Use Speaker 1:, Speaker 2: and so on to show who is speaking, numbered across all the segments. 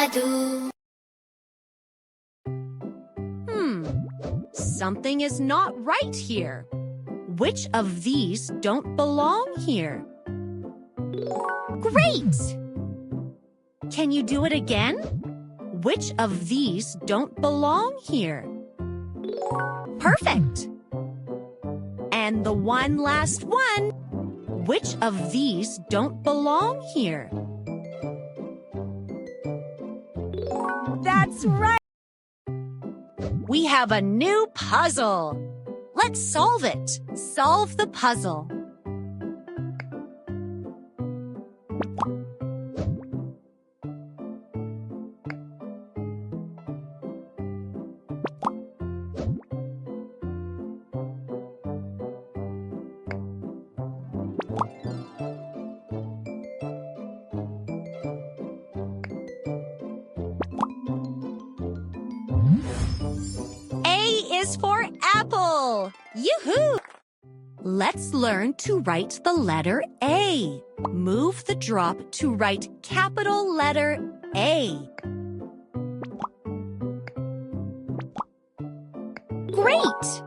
Speaker 1: I do.
Speaker 2: Something is not right here. Which of these don't belong here? Great! Can you do it again? Which of these don't belong here? Perfect! And the one last one. Which of these don't belong here? That's right! We have a new puzzle. Let's solve it. Solve the puzzle. Is for apple. Yoo-hoo! Let's learn to write the letter A. Move the drop to write capital letter A. Great!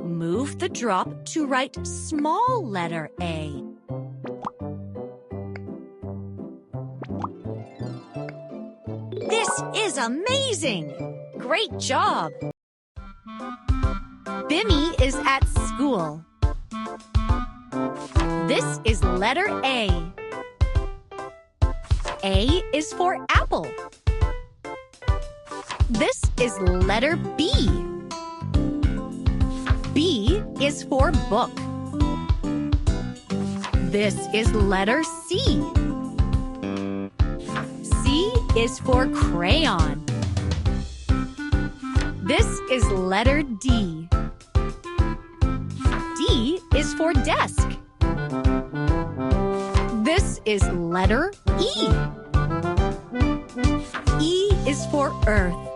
Speaker 2: Move the drop to write small letter A. This is amazing! Great job! Bimmy is at school. This is letter A. A is for apple. This is letter B. B is for book. This is letter C. C is for crayon. This is letter D. D is for desk. This is letter E. E is for earth.